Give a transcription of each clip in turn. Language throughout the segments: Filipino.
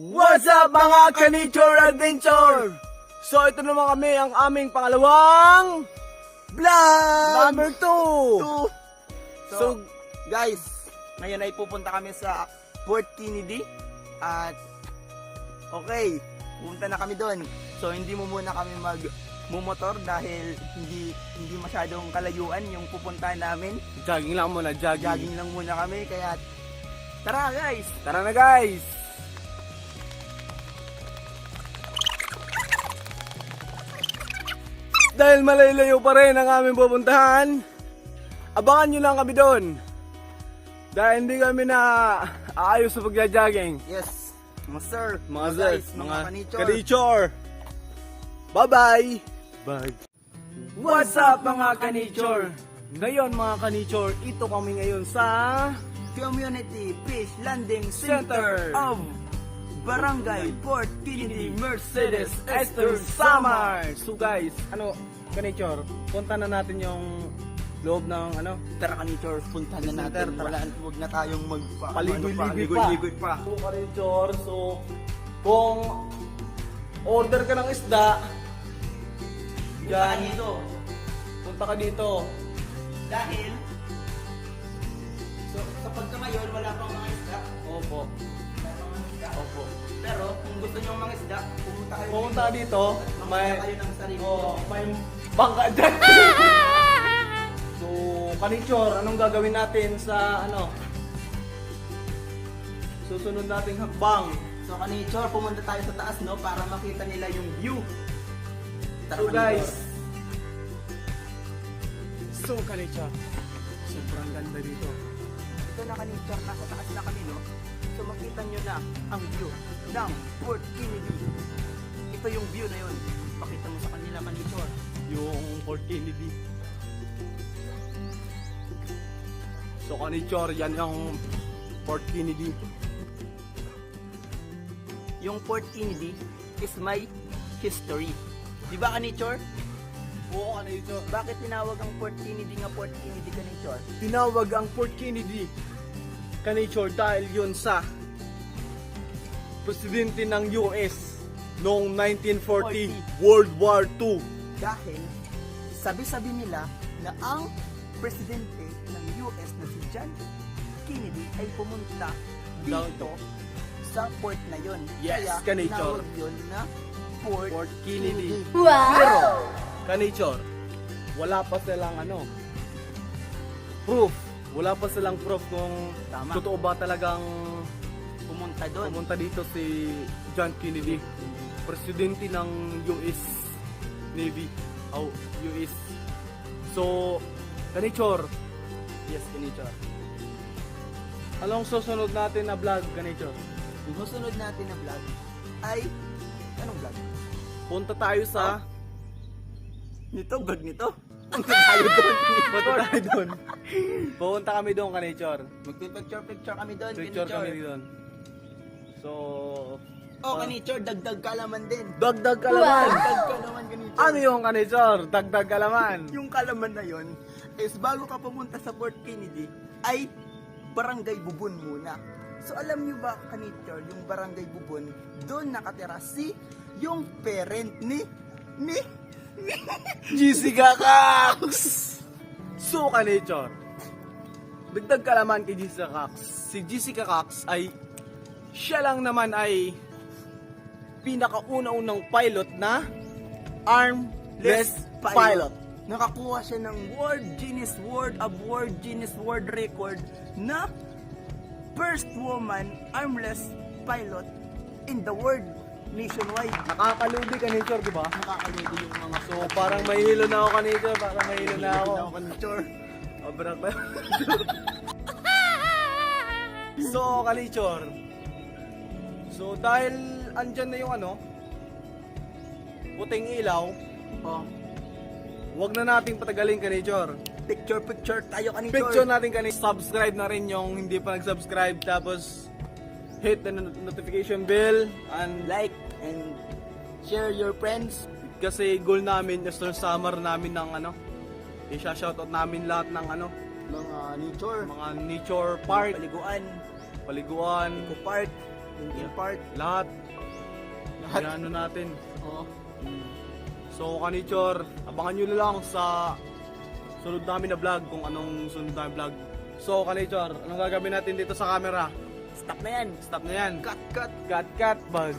What's up mga ka-nature adventure? So ito naman kami ang aming pangalawang vlog number 2. So guys, ngayon ay pupunta kami sa Port Kennedy. At okay, pupunta na kami doon. So hindi mo muna kami magmumotor dahil hindi masyadong kalayuan yung pupuntahan namin. Jogging lang muna, Jogging lang muna kami, kaya tara guys! Tara na guys! Dahil malayo pa rin ang aming pupuntahan, abangan nyo lang kami doon. Dahil hindi kami na aayos sa pagja-jogging. Yes, mga sir, Mga guys, mga ka-nature. ka-nature. Bye-bye! Bye! What's up mga ka-nature? Ngayon mga ka-nature, ito kami ngayon sa Community Fish Landing Center Center of Barangay Port Kennedy, Mercedes, Esther Samar. So guys, ka-nature, punta na natin yung loob ng Tara ka-nature, puntahan na natin. Tara. Huwag na tayong Paligoy-ligoy pa. So ka-nature, so kung order ka ng isda, Yan. punta ka dito. Dahil, so kapag ka ngayon, wala pang mga isda. Opo. Wala pang mga isda. Opo. Pero kung gusto nyo mga isda, pumunta kayo Pumunta ka dito, may may kayo ng sarili. may bangka dyan. So, ka-nature, anong gagawin natin sa susunod nating hakbang? So ka-nature, pumunta tayo sa taas para makita nila yung view. Tara, So guys, ka-nature. ka-nature, sobrang ganda dito. Ito na ka-nature, nasa taas na kami So makita nyo na ang view ng Port Kennedy. Ito yung view na yun. Pakita mo sa kanila ka-nature. Yung Port Kennedy. So ka-nature, yan yung Port Kennedy. Yung Port Kennedy is my history. Di ba ka-nature? Oo, ka-nature. Bakit tinawag ang Port Kennedy nga Port Kennedy ka-nature? Tinawag ang Port Kennedy ka-nature dahil yun sa presidente ng US noong 1940 World War II. Dahil sabi-sabi nila na ang presidente ng US na si John Kennedy ay pumunta dito sa port na yon. Yes, Kaya ka-nature. tinawag yun na Port, Port Kennedy. Pero Ka-nature, wala pa silang proof. Wala pa silang proof kung Tama. totoo ba talagang pumunta doon. pumunta dito si John Kennedy, presidente ng US Navy, US. So, ka-nature, Yes, ka-nature. anong susunod natin na vlog, ka-nature? Yung susunod natin na vlog ay anong vlog? Punta tayo sa Nito, vlog nito. Punta tayo doon. punta tayo doon. Pupunta kami doon, ka-nature. Magpipicture kami doon. Picture ka-nature. kami doon. So, Oh, ka-nature, dagdag kalaman din. dagdag kalaman. Dagdag kalaman, ka-nature. Ano yung ka-nature? Dagdag kalaman. Yung kalaman na yon is bago ka pumunta sa Port Kennedy ay Barangay Bubon muna. So alam niyo ba ka-nature, yung Barangay Bubon, doon nakatira yung parent ni Jessica Cox! So, ka-nature, dagdag kalaman kay Jessica Cox. Si Jessica Cox ay, siya lang naman ay pinakauna-unang pilot na armless pilot. Nakakuha siya ng World Guinness World Record na first woman armless pilot in the world nationwide. Nakakaludi, ka-nature, di ba? Nakakalito yung mga So, parang may hilo na ako, ka-nature. Parang may hilo na ako. ka-nature. Abrak na. So, ka-nature. So, dahil andyan na yung puting ilaw, Oh, wag na nating patagalin, ka-nature. picture tayo ka-nature. Picture natin kanina. Subscribe na rin yung hindi pa nag-subscribe. Tapos, hit the notification bell. And like and share your friends. Kasi goal namin, Esther Summer namin ng i-shoutout namin lahat ng Mga nature, mga nature park, paliguan, paliguan, eco park, Linkin Park. Lahat. Lahat. Ano natin. Oo. So, Kanichor, abangan nyo na lang sa sunod namin na vlog, kung anong sunod namin vlog. So, Kanichor, anong gagawin natin dito sa camera? Stop na yan. Stop na yan. Cut, cut. Cut, bag.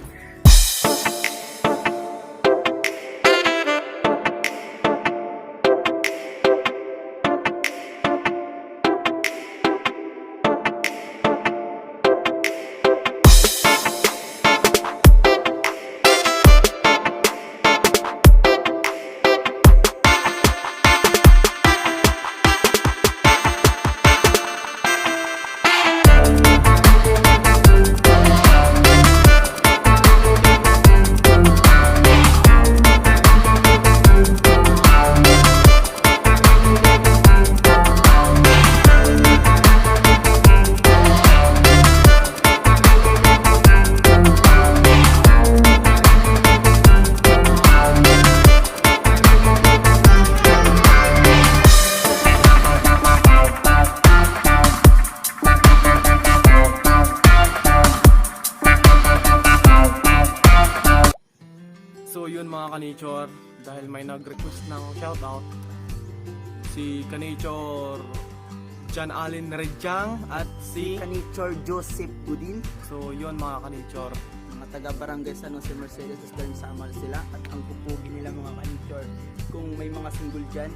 So yun mga Kanichor, dahil may nag-request ng shoutout, si Kanichor John Allen Redjang at si... Kanichor Joseph Budin. So yun mga Kanichor. Mga taga-barangay San Jose Mercedes, Eastern Samar sila. At ang pupugi nila mga Kanichor. Kung may mga single dyan,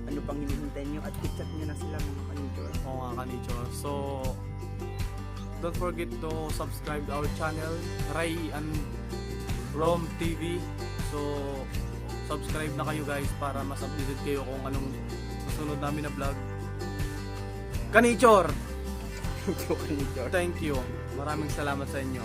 ano pang hinihintay nyo? At i-chat nyo na sila mga Kanichor. Oo mga Kanichor. So don't forget to subscribe to our channel, Ray and Rom TV. So subscribe na kayo guys para mas updated kayo kung anong susunod namin na vlog. Kanichor! Kanichor. Thank you. Maraming salamat sa inyo.